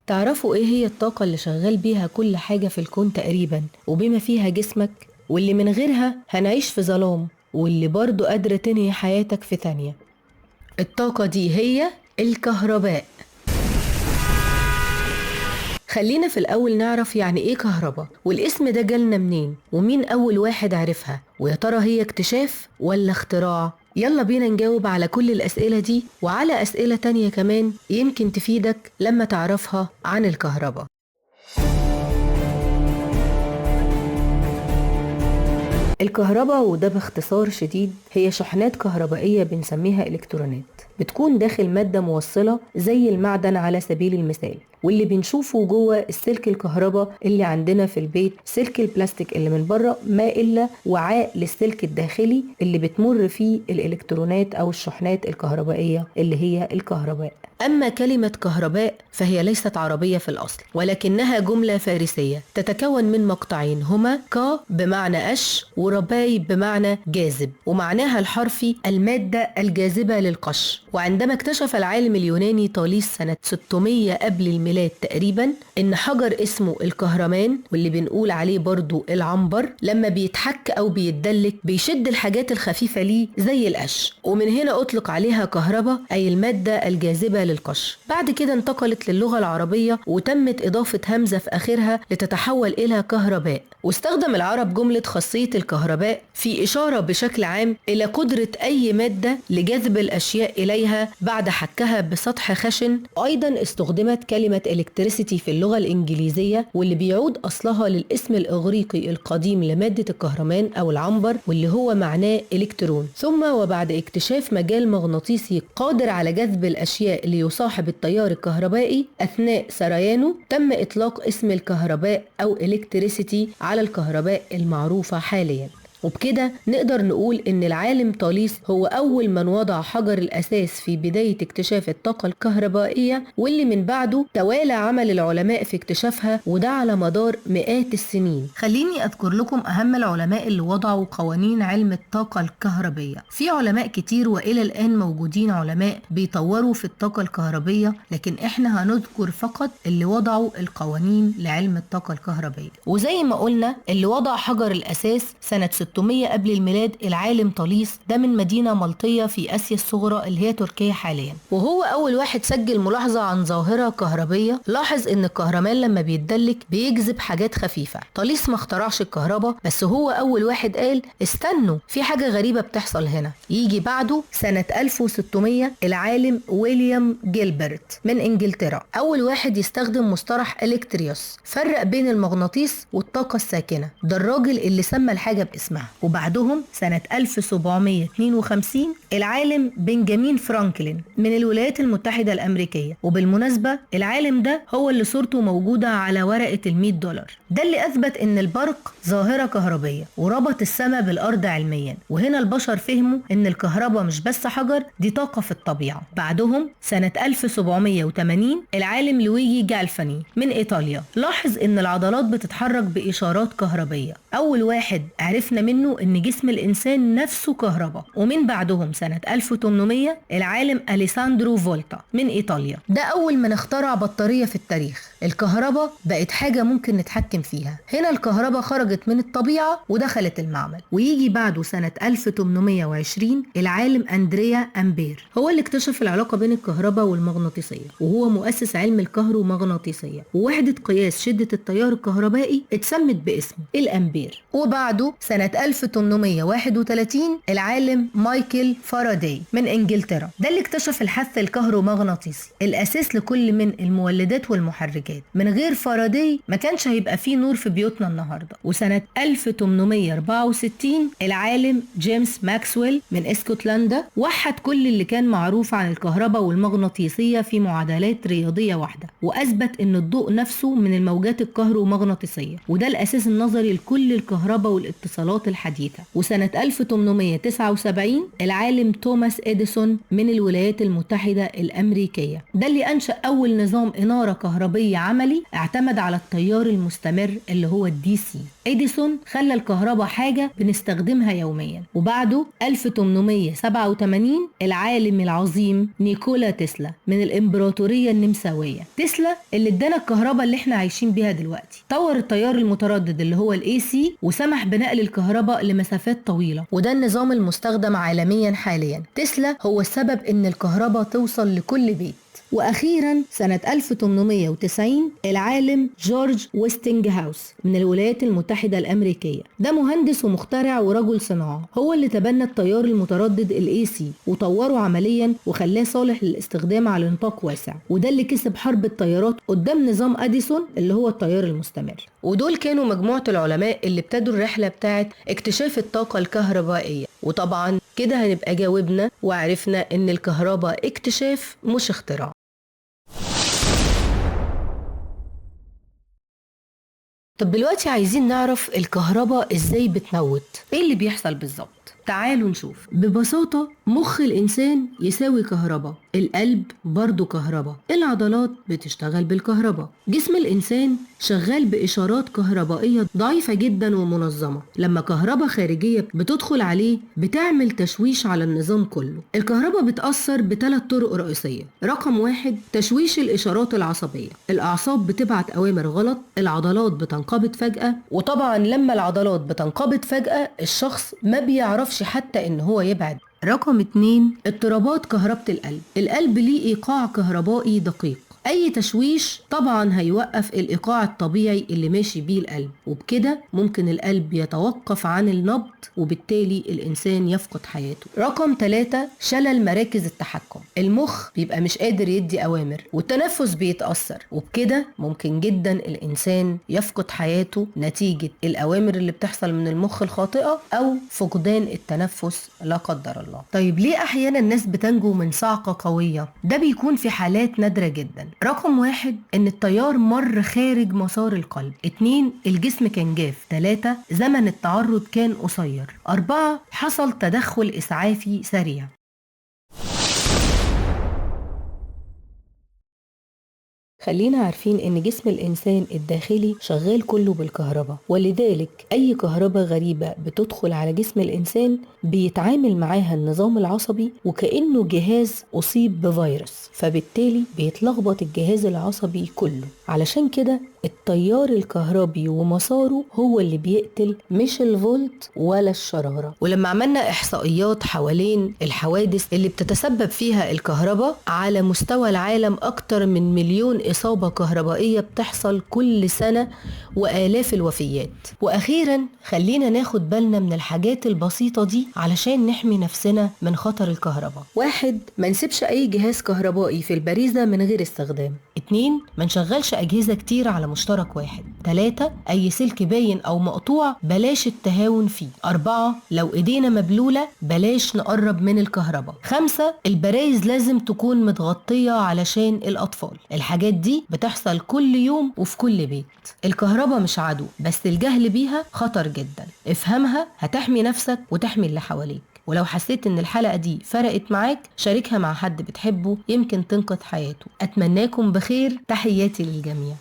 تعرفوا ايه هي الطاقة اللي شغال بيها كل حاجة في الكون تقريبا وبما فيها جسمك، واللي من غيرها هنعيش في ظلام، واللي برضو قادرة تنهي حياتك في ثانية؟ الطاقة دي هي الكهرباء. خلينا في الأول نعرف يعني ايه كهرباء، والاسم ده جالنا منين، ومين أول واحد عرفها، ويا ترى هي اكتشاف ولا اختراع؟ يلا بينا نجاوب على كل الأسئلة دي وعلى أسئلة تانية كمان يمكن تفيدك لما تعرفها عن الكهرباء. الكهرباء، وده باختصار شديد، هي شحنات كهربائية بنسميها إلكترونات، بتكون داخل مادة موصلة زي المعدن على سبيل المثال، واللي بنشوفه جوه السلك الكهرباء اللي عندنا في البيت. سلك البلاستيك اللي من بره ما إلا وعاء للسلك الداخلي اللي بتمر فيه الإلكترونات أو الشحنات الكهربائية اللي هي الكهرباء. أما كلمة كهرباء فهي ليست عربية في الأصل، ولكنها جملة فارسية تتكون من مقطعين هما كا بمعنى أش ورباي بمعنى جاذب، ومعناها الحرفي المادة الجاذبة للقش. وعندما اكتشف العالم اليوناني طاليس سنة 600 قبل الميلاد تقريبا إن حجر اسمه الكهرمان، واللي بنقول عليه برضو العنبر، لما بيتحك أو بيتدلك بيشد الحاجات الخفيفة ليه زي القش، ومن هنا أطلق عليها كهرباء أي المادة الجاذبة للقش. بعد كده انتقلت للغة العربية وتمت إضافة همزة في آخرها لتتحول إلى كهرباء. واستخدم العرب جملة خاصية الكهرباء في إشارة بشكل عام إلى قدرة أي مادة لجذب الأشياء إليها بعد حكها بسطح خشن. أيضا استخدمت كلمة electricity في اللغة الإنجليزية، واللي بيعود أصلها للاسم الإغريقي القديم لمادة الكهرمان أو العنبر، واللي هو معناه إلكترون. ثم وبعد اكتشاف مجال مغناطيسي قادر على جذب الأشياء ليصاحب التيار الكهربائي أثناء سريانه، تم إطلاق اسم الكهرباء أو electricity على الكهرباء المعروفة حاليا. وبكده نقدر نقول إن العالم طاليس هو أول من وضع حجر الأساس في بداية اكتشاف الطاقة الكهربائية، واللي من بعده توالى عمل العلماء في اكتشافها، وده على مدار مئات السنين. خليني أذكر لكم أهم العلماء اللي وضعوا قوانين علم الطاقة الكهربية. في علماء كتير وإلى الآن موجودين علماء بيطوروا في الطاقة الكهربية، لكن إحنا هنذكر فقط اللي وضعوا القوانين لعلم الطاقة الكهربية. وزي ما قلنا اللي وضع حجر الأساس سنة 600 قبل الميلاد العالم طاليس، ده من مدينة ملطية في آسيا الصغرى اللي هي تركيا حاليا، وهو أول واحد سجل ملاحظة عن ظاهرة كهربية. لاحظ إن الكهرمان لما بيتدلك بيجذب حاجات خفيفة. طاليس ما اخترعش الكهرباء، بس هو أول واحد قال استنوا في حاجة غريبة بتحصل هنا. يجي بعده سنة 1600 العالم ويليام جيلبرت من إنجلترا، أول واحد يستخدم مصطلح إلكتريوس، فرق بين المغناطيس والطاقة الساكنة. ده الراجل اللي سمى الحاجة باسمها. وبعدهم سنة 1752 العالم بنجامين فرانكلين من الولايات المتحدة الأمريكية، وبالمناسبة العالم ده هو اللي صورته موجودة على ورقة $100. ده اللي أثبت إن البرق ظاهرة كهربية وربط السماء بالأرض علميا. وهنا البشر فهموا إن الكهرباء مش بس حجر، دي طاقة في الطبيعة. بعدهم سنة 1780 العالم لويجي جالفاني من إيطاليا لاحظ إن العضلات بتتحرك بإشارات كهربية. أول واحد عرفنا منه إن جسم الإنسان نفسه كهرباء. ومن بعدهم سنة 1800 العالم أليساندرو فولتا من إيطاليا، ده أول من اخترع بطارية في التاريخ. الكهرباء بقت حاجة ممكن نتحكم فيها. هنا الكهرباء خرجت من الطبيعة ودخلت المعمل. ويجي بعده سنة 1820 العالم أندريا أمبير، هو اللي اكتشف العلاقة بين الكهرباء والمغناطيسية، وهو مؤسس علم الكهرومغناطيسية. ووحدة قياس شدة التيار الكهربائي اتسمت باسمه الأمبير. وبعده سنة 1831 العالم مايكل فاراداي من إنجلترا، ده اللي اكتشف الحث الكهرومغناطيسي، الأساس لكل من المولدات والمحركات. من غير فاراداي ما كانش هيبقى فيه نور في بيوتنا النهاردة. وسنة 1864 العالم جيمس ماكسويل من اسكتلندا وحد كل اللي كان معروف عن الكهرباء والمغناطيسية في معادلات رياضية واحدة، وأثبت إن الضوء نفسه من الموجات الكهرومغناطيسية، وده الأساس النظري لكل الكهرباء والاتصالات الاتصالات الحديثة. وسنة 1879 العالم توماس إديسون من الولايات المتحدة الأمريكية، ده اللي أنشأ أول نظام إنارة كهربية عملي اعتمد على التيار المستمر اللي هو الدي سي. إديسون خلى الكهرباء حاجة بنستخدمها يوميا. وبعده 1887 العالم العظيم نيكولا تسلا من الإمبراطورية النمساوية، تسلا اللي ادانا الكهرباء اللي احنا عايشين بيها دلوقتي، طور التيار المتردد اللي هو الاي سي وسمح بنقل الكهرباء لمسافات طويلة، وده النظام المستخدم عالميا حاليا. تسلا هو السبب ان الكهرباء توصل لكل بيت. وأخيرا سنة 1890 العالم جورج ويستنجهاوس من الولايات المتحدة الأمريكية، ده مهندس ومخترع ورجل صناعة، هو اللي تبنى التيار المتردد الاي سي وطوره عمليا وخلاه صالح للاستخدام على نطاق واسع، وده اللي كسب حرب التيارات قدام نظام أديسون اللي هو التيار المستمر. ودول كانوا مجموعة العلماء اللي ابتدوا الرحلة بتاعت اكتشاف الطاقة الكهربائية. وطبعا كده هنبقى جاوبنا وعرفنا ان الكهرباء اكتشاف مش اختراع. طب دلوقتي عايزين نعرف الكهرباء ازاي بتموت، ايه اللي بيحصل بالظبط؟ تعالوا نشوف. ببساطة مخ الإنسان يساوي كهرباء، القلب برضو كهرباء، العضلات بتشتغل بالكهرباء، جسم الإنسان شغال بإشارات كهربائية ضعيفة جدا ومنظمة. لما كهرباء خارجية بتدخل عليه بتعمل تشويش على النظام كله. الكهرباء بتأثر بثلاث طرق رئيسية. رقم 1 تشويش الإشارات العصبية، الأعصاب بتبعت أوامر غلط، العضلات بتنقبض فجأة، وطبعا لما العضلات بتنقبض فجأة الشخص ما بيعرفش حتى إن هو يبعد. رقم 2 اضطرابات كهربة القلب، القلب ليه إيقاع كهربائي دقيق، أي تشويش طبعا هيوقف الإيقاع الطبيعي اللي ماشي بيه القلب، وبكده ممكن القلب يتوقف عن النبض وبالتالي الإنسان يفقد حياته. رقم 3 شلل مراكز التحكم، المخ بيبقى مش قادر يدي أوامر والتنفس بيتأثر، وبكده ممكن جدا الإنسان يفقد حياته نتيجة الأوامر اللي بتحصل من المخ الخاطئة أو فقدان التنفس لا قدر الله. طيب ليه أحيانا الناس بتنجو من صعقة قوية؟ ده بيكون في حالات نادرة جدا. رقم 1 ان التيار مر خارج مسار القلب، 2 الجسم كان جاف، 3 زمن التعرض كان قصير، 4 حصل تدخل إسعافي سريع. خلينا عارفين ان جسم الانسان الداخلي شغال كله بالكهرباء، ولذلك اي كهرباء غريبة بتدخل على جسم الانسان بيتعامل معاها النظام العصبي وكأنه جهاز اصيب بفيروس، فبالتالي بيتلخبط الجهاز العصبي كله. علشان كده التيار الكهربي ومساره هو اللي بيقتل، مش الفولت ولا الشرارة. ولما عملنا احصائيات حوالين الحوادث اللي بتتسبب فيها الكهرباء على مستوى العالم، اكتر من 1,000,000 إصابة كهربائية بتحصل كل سنة وآلاف الوفيات. وأخيرا خلينا ناخد بالنا من الحاجات البسيطة دي علشان نحمي نفسنا من خطر الكهرباء. 1 ما نسيبش أي جهاز كهربائي في البريزة من غير استخدام. 2 ما نشغلش أجهزة كتير على مشترك واحد. 3 أي سلك باين أو مقطوع بلاش التهاون فيه. 4 لو إيدينا مبلولة بلاش نقرب من الكهرباء. 5 البرايز لازم تكون متغطية علشان الأطفال. الحاجات دي بتحصل كل يوم وفي كل بيت. الكهرباء مش عدو، بس الجهل بيها خطر جدا. افهمها هتحمي نفسك وتحمي اللي حواليك. ولو حسيت ان الحلقة دي فرقت معاك شاركها مع حد بتحبه، يمكن تنقذ حياته. اتمناكم بخير، تحياتي للجميع.